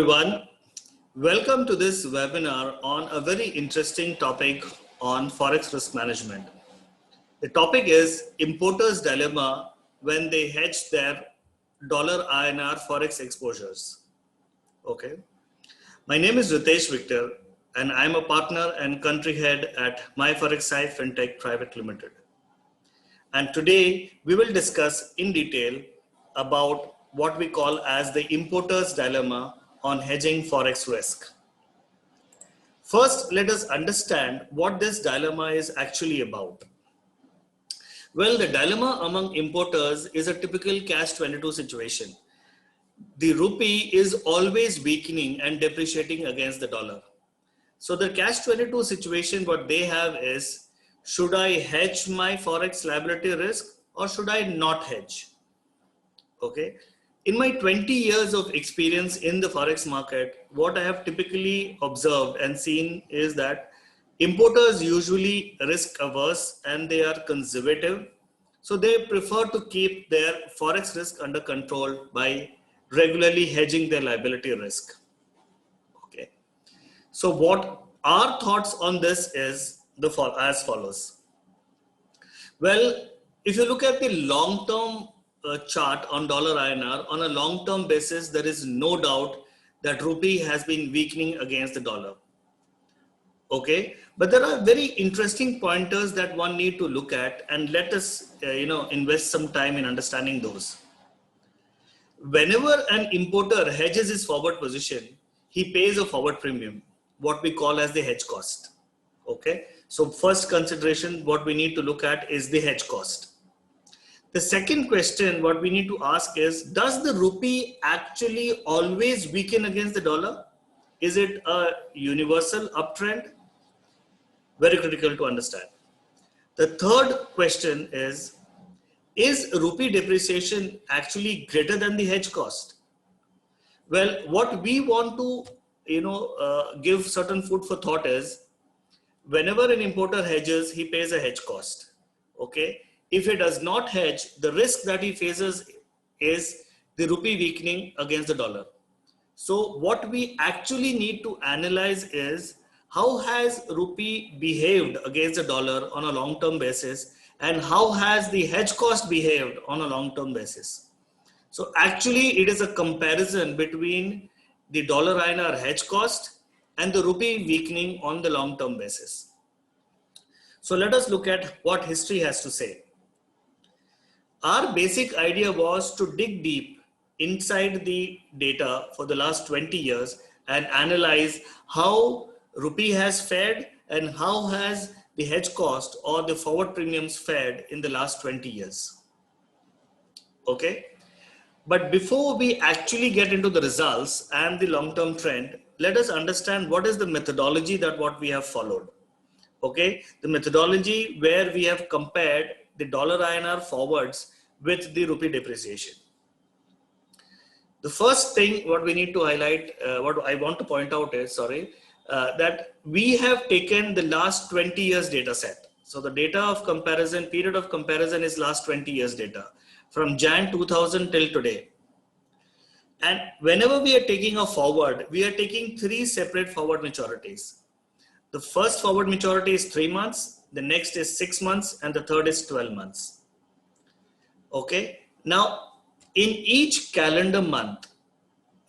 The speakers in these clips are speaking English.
everyone. Welcome to this webinar on a very interesting topic on Forex risk management. The topic is importers' dilemma when they hedge their dollar INR Forex exposures. Okay. My name is Ritesh Victor and I'm a partner and country head at MyForex Eye Fintech Private Limited. And today we will discuss in detail about what we call as the importer's dilemma on hedging Forex risk. First, let us understand what this dilemma is actually about. Well, the dilemma among importers is a typical catch-22 situation. The rupee is always weakening and depreciating against the dollar. So the catch-22 situation, what they have is, should I hedge my Forex liability risk or should I not hedge? Okay. In my 20 years of experience in the Forex market, what I have typically observed and seen is that importers usually risk averse and they are conservative. So they prefer to keep their Forex risk under control by regularly hedging their liability risk. Okay. So what our thoughts on this is as follows. Well, if you look at the long-term chart on dollar INR, on a long-term basis, there is no doubt that rupee has been weakening against the dollar. Okay, but there are very interesting pointers that one need to look at, and let us invest some time in understanding those. Whenever an importer hedges his forward position, he pays a forward premium, what we call as the hedge cost. Okay, so first consideration, what we need to look at is the hedge cost. The second question, what we need to ask is, does the rupee actually always weaken against the dollar? Is it a universal uptrend? Very critical to understand. The third question is rupee depreciation actually greater than the hedge cost? Well, what we want to give certain food for thought is, whenever an importer hedges, he pays a hedge cost. Okay. If he does not hedge, the risk that he faces is the rupee weakening against the dollar. So what we actually need to analyze is, how has rupee behaved against the dollar on a long-term basis, and how has the hedge cost behaved on a long-term basis. So actually it is a comparison between the dollar INR hedge cost and the rupee weakening on the long-term basis. So let us look at what history has to say. Our basic idea was to dig deep inside the data for the last 20 years and analyze how rupee has fared and how has the hedge cost or the forward premiums fared in the last 20 years. Okay. But before we actually get into the results and the long-term trend, let us understand what is the methodology that what we have followed. Okay. The methodology where we have compared the dollar INR forwards with the rupee depreciation. The first thing what we need to highlight, what I want to point out is, that we have taken the last 20 years data set. So the data of comparison, period of comparison is last 20 years data from Jan 2000 till today. And whenever we are taking a forward, we are taking three separate forward maturities. The first forward maturity is 3 months, the next is 6 months, and the third is 12 months. Okay. Now, in each calendar month,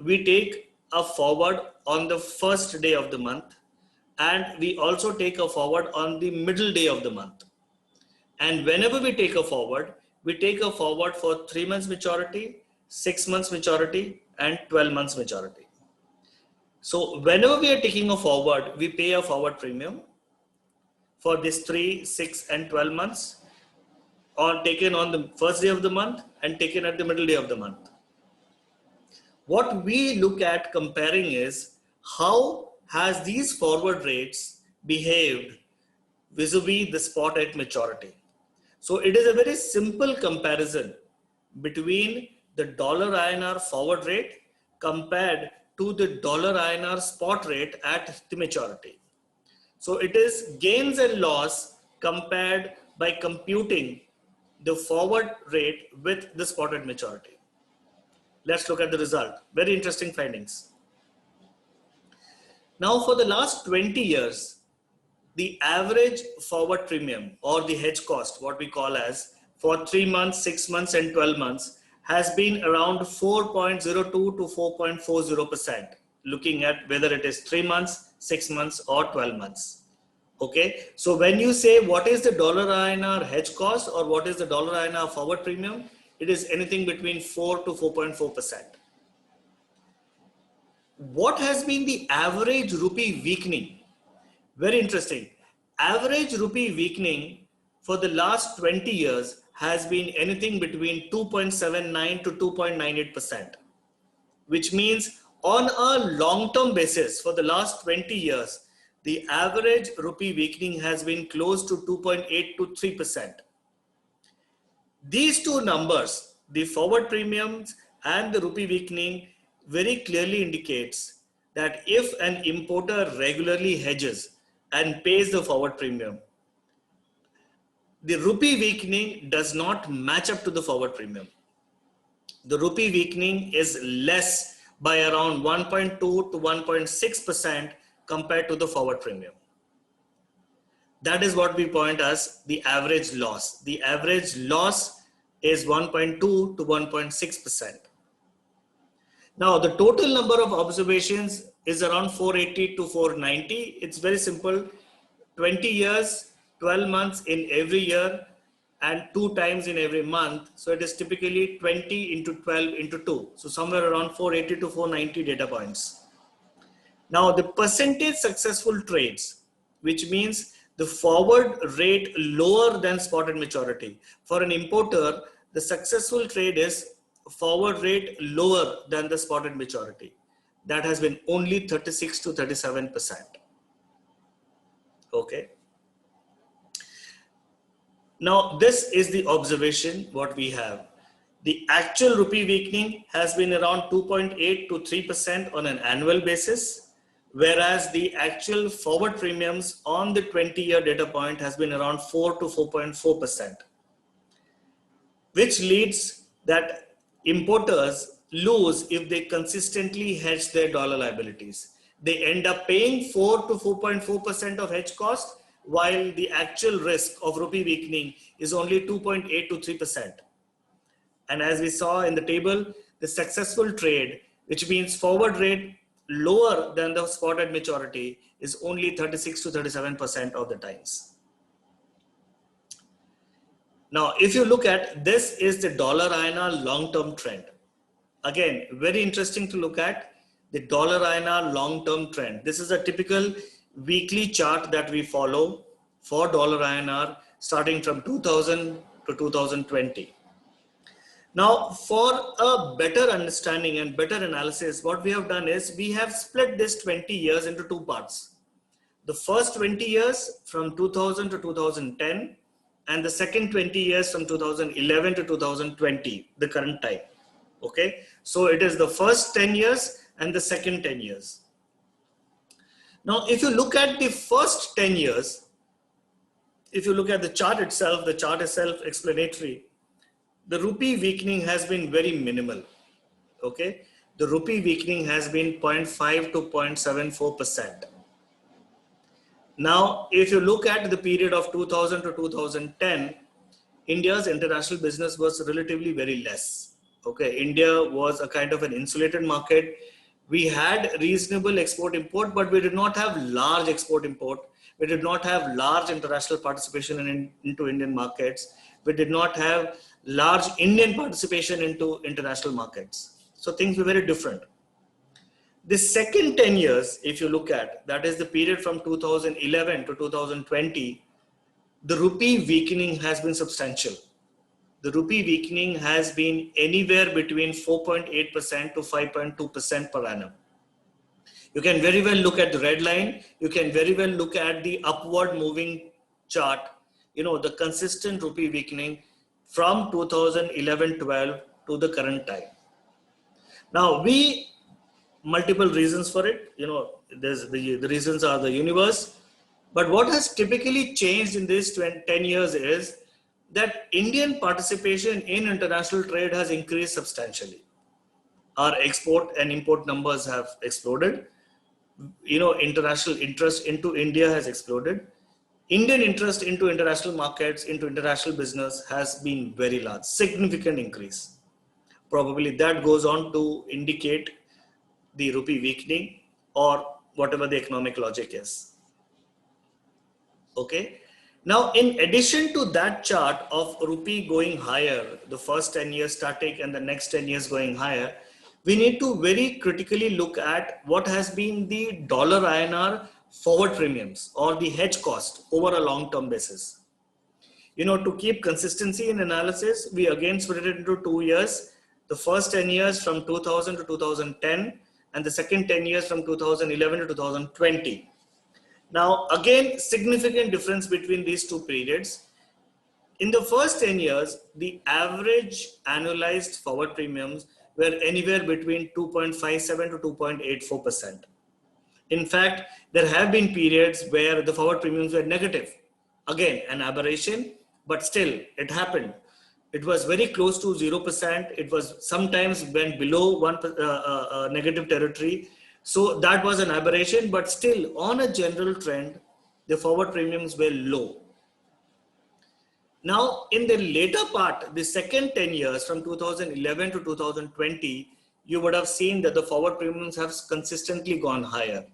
we take a forward on the first day of the month, and we also take a forward on the middle day of the month. And whenever we take a forward for 3 months maturity, 6 months maturity, and 12 months maturity. So whenever we are taking a forward, we pay a forward premium for this 3, 6, and 12 months, or taken on the first day of the month and taken at the middle day of the month. What we look at comparing is, how has these forward rates behaved vis-a-vis the spot at maturity. So it is a very simple comparison between the dollar INR forward rate compared to the dollar INR spot rate at the maturity. So it is gains and loss compared by computing the forward rate with the spot at maturity. Let's look at the result. Very interesting findings. Now for the last 20 years, the average forward premium or the hedge cost, what we call as, for 3 months, 6 months and 12 months has been around 4.02 to 4.40%, looking at whether it is 3 months, 6 months or 12 months. Okay, so when you say what is the dollar INR hedge cost or what is the dollar INR forward premium, it is anything between 4 to 4.4%. What has been the average rupee weakening? Very interesting. Average rupee weakening for the last 20 years has been anything between 2.79 to 2.98%, which means on a long-term basis for the last 20 years, the average rupee weakening has been close to 2.8 to 3%. These two numbers, the forward premiums and the rupee weakening, very clearly indicates that if an importer regularly hedges and pays the forward premium, the rupee weakening does not match up to the forward premium. The rupee weakening is less by around 1.2 to 1.6% compared to the forward premium. That is what we point as the average loss. The average loss is 1.2 to 1.6%. Now, the total number of observations is around 480 to 490. It's very simple. 20 years, 12 months in every year and 2 times in every month. So it is typically 20 into 12 into 2. So somewhere around 480 to 490 data points. Now the percentage successful trades, which means the forward rate lower than spot at maturity. For an importer, the successful trade is forward rate lower than the spot at maturity. That has been only 36 to 37%. Okay. Now this is the observation what we have. The actual rupee weakening has been around 2.8 to 3% on an annual basis, whereas the actual forward premiums on the 20-year data point has been around 4 to 4.4%, which leads that importers lose if they consistently hedge their dollar liabilities. They end up paying 4 to 4.4% of hedge cost, while the actual risk of rupee weakening is only 2.8 to 3%. And as we saw in the table, the successful trade, which means forward rate lower than the spot at maturity, is only 36 to 37% of the times. Now, if you look at this, is the dollar INR long-term trend. Again, very interesting to look at the dollar INR long-term trend. This is a typical weekly chart that we follow for dollar INR starting from 2000 to 2020. Now, for a better understanding and better analysis, what we have done is we have split this 20 years into 2 parts. The first 20 years from 2000 to 2010 and the second 20 years from 2011 to 2020, the current time. Okay, so it is the first 10 years and the second 10 years. Now, if you look at the first 10 years, if you look at the chart is self-explanatory. The rupee weakening has been very minimal. Okay, the rupee weakening has been 0.5 to 0.74%. Now, if you look at the period of 2000 to 2010, India's international business was relatively very less. Okay, India was a kind of an insulated market. We had reasonable export import, but we did not have large export import. We did not have large international participation into Indian markets. We did not have large Indian participation into international markets. So things were very different. The second 10 years, if you look at, that is the period from 2011 to 2020, the rupee weakening has been substantial. The rupee weakening has been anywhere between 4.8% to 5.2% per annum. You can very well look at the red line. You can very well look at the upward moving chart, the consistent rupee weakening from 2011-12 to the current time. Now, multiple reasons for it, the reasons are the universe. But what has typically changed in this 10 years is that Indian participation in international trade has increased substantially. Our export and import numbers have exploded. international interest into India has exploded. Indian interest into international markets, into international business has been very large, significant increase. Probably that goes on to indicate the rupee weakening or whatever the economic logic is. Okay. Now, in addition to that chart of rupee going higher, the first 10 years static and the next 10 years going higher, we need to very critically look at what has been the dollar INR forward premiums or the hedge cost over a long-term basis. To keep consistency in analysis, we again split it into 2 years. The first 10 years from 2000 to 2010 and the second 10 years from 2011 to 2020. Now, again, significant difference between these two periods. In the first 10 years, the average annualized forward premiums were anywhere between 2.57 to 2.84%. In fact, there have been periods where the forward premiums were negative. Again, an aberration, but still it happened. It was very close to 0%. It was sometimes went below negative territory. So that was an aberration, but still on a general trend, the forward premiums were low. Now, in the later part, the second 10 years from 2011 to 2020, you would have seen that the forward premiums have consistently gone higher.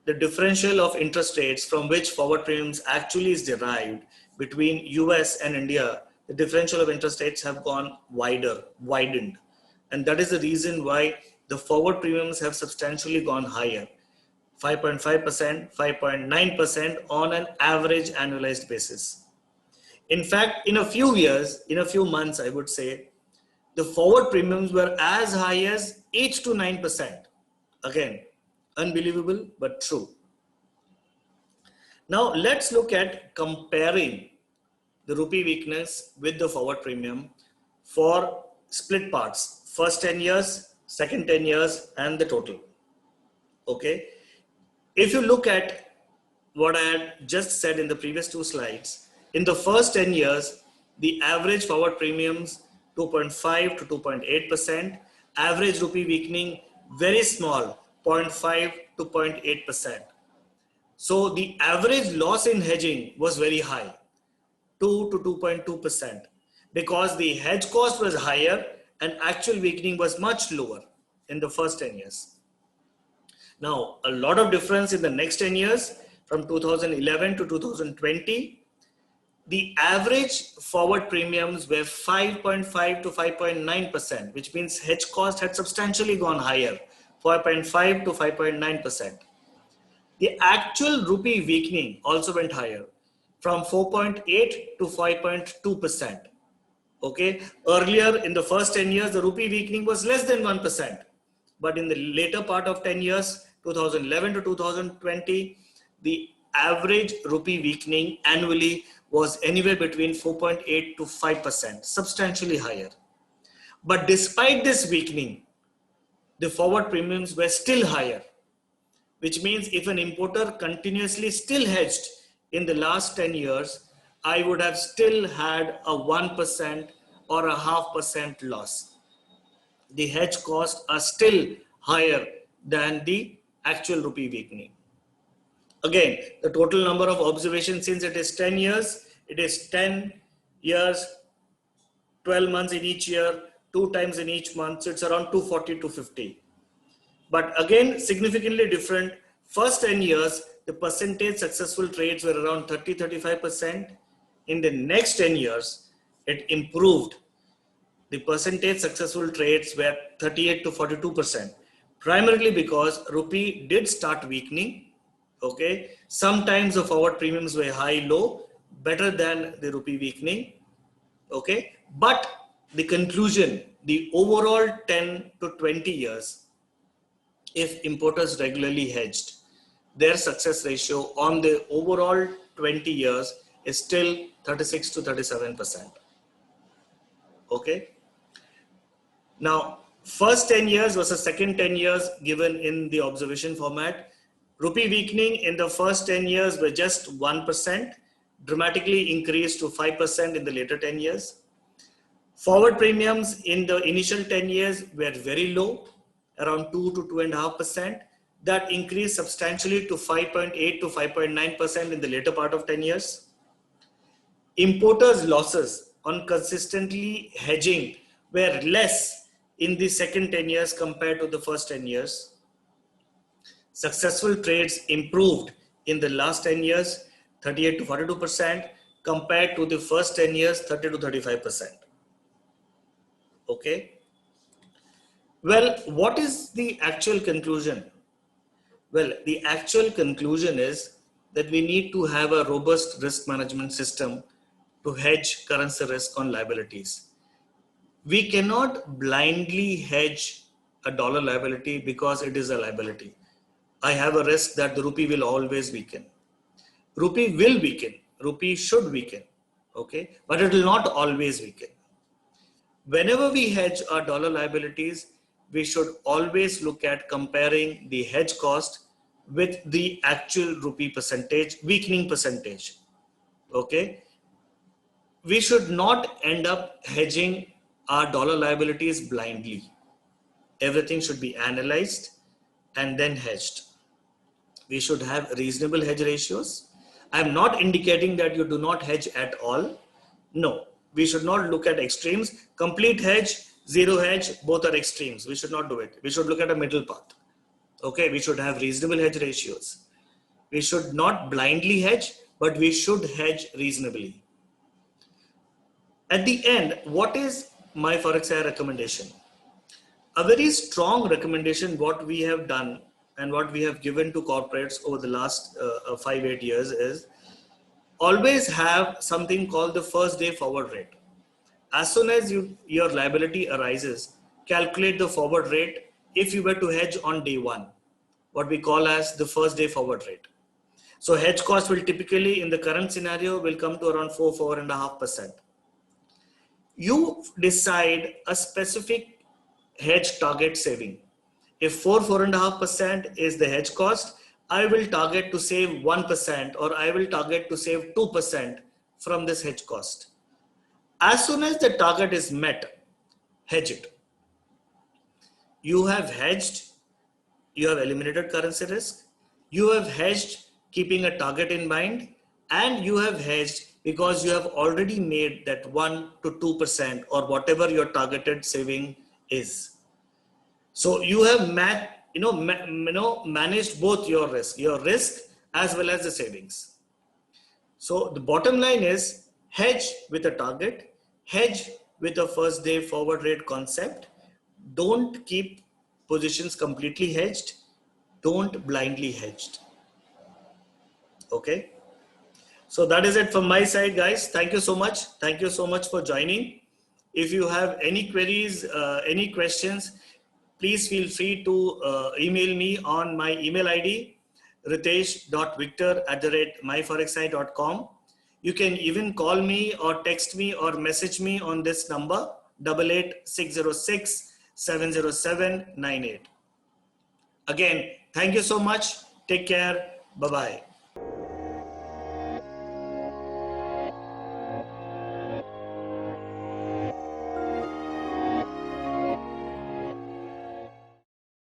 The differential of interest rates from which forward premiums actually is derived between US and India, the differential of interest rates have gone widened. And that is the reason why the forward premiums have substantially gone higher, 5.5%, 5.9% on an average annualized basis. In fact, in a few months, I would say, the forward premiums were as high as 8 to 9%. Again, unbelievable, but true. Now, let's look at comparing the rupee weakness with the forward premium for split parts, first 10 years, second 10 years, and the total. Okay. If you look at what I had just said in the previous two slides, in the first 10 years, the average forward premiums 2.5 to 2.8%, average rupee weakening very small, 0.5 to 0.8%. So the average loss in hedging was very high, 2 to 2.2%, because the hedge cost was higher and actual weakening was much lower in the first 10 years. Now, a lot of difference in the next 10 years from 2011 to 2020. The average forward premiums were 5.5 to 5.9%, which means hedge cost had substantially gone higher, 4.5 to 5.9%. The actual rupee weakening also went higher, from 4.8 to 5.2%. Okay, earlier in the first 10 years, the rupee weakening was less than 1%. But in the later part of 10 years, 2011 to 2020, the average rupee weakening annually was anywhere between 4.8 to 5%, substantially higher. But despite this weakening, the forward premiums were still higher, which means if an importer continuously still hedged in the last 10 years, I would have still had a 1% or a 0.5% loss. The hedge costs are still higher than the actual rupee weakening. Again, the total number of observations, since it is 10 years, it is 10 years, 12 months in each year, 2 times in each month. So it's around 240 to 50. But again, significantly different. First 10 years, the percentage successful trades were around 30-35%. In the next 10 years, it improved. The percentage successful trades were 38 to 42%, primarily because rupee did start weakening. Okay, sometimes the forward premiums were high, low, better than the rupee weakening. Okay, but the conclusion, the overall 10 to 20 years, if importers regularly hedged, their success ratio on the overall 20 years is still 36 to 37%. Okay. Now, first 10 years versus second 10 years given in the observation format. Rupee weakening in the first 10 years were just 1%, dramatically increased to 5% in the later 10 years. Forward premiums in the initial 10 years were very low, around 2 to 2.5%, that increased substantially to 5.8 to 5.9% in the later part of 10 years. Importers' losses on consistently hedging were less in the second 10 years compared to the first 10 years. Successful trades improved in the last 10 years, 38 to 42%, compared to the first 10 years, 30 to 35%. Okay. Well, what is the actual conclusion? Well, the actual conclusion is that we need to have a robust risk management system to hedge currency risk on liabilities. We cannot blindly hedge a dollar liability because it is a liability. I have a risk that the rupee will always weaken. Rupee will weaken. Rupee should weaken. Okay, but it will not always weaken. Whenever we hedge our dollar liabilities, we should always look at comparing the hedge cost with the actual rupee percentage, weakening percentage. Okay. We should not end up hedging our dollar liabilities blindly. Everything should be analyzed and then hedged. We should have reasonable hedge ratios. I am not indicating that you do not hedge at all. No, we should not look at extremes. Complete hedge, zero hedge, both are extremes. We should not do it. We should look at a middle path. Okay, we should have reasonable hedge ratios. We should not blindly hedge, but we should hedge reasonably. At the end, what is MyForex Eye recommendation? A very strong recommendation, what we have done and what we have given to corporates over the last 5-8 years is always have something called the first day forward rate. As soon as your liability arises, calculate the forward rate if you were to hedge on day one, what we call as the first day forward rate. So hedge cost will typically in the current scenario will come to around 4.5%. You decide a specific hedge target saving. If 4.5% is the hedge cost, I will target to save 1% or I will target to save 2% from this hedge cost. As soon as the target is met, hedge it. You have hedged, you have eliminated currency risk, you have hedged keeping a target in mind, and you have hedged because you have already made that 1 to 2% or whatever your targeted saving is. So you have managed both your risk as well as the savings. So the bottom line is hedge with a target, hedge with a first day forward rate concept. Don't keep positions completely hedged. Don't blindly hedged. Okay. So that is it from my side, guys. Thank you so much. Thank you so much for joining. If you have any queries, any questions, please feel free to email me on my email ID, ritesh.victor@myforexeye.com. You can even call me or text me or message me on this number, 88-606-70798. Again, thank you so much. Take care. Bye-bye.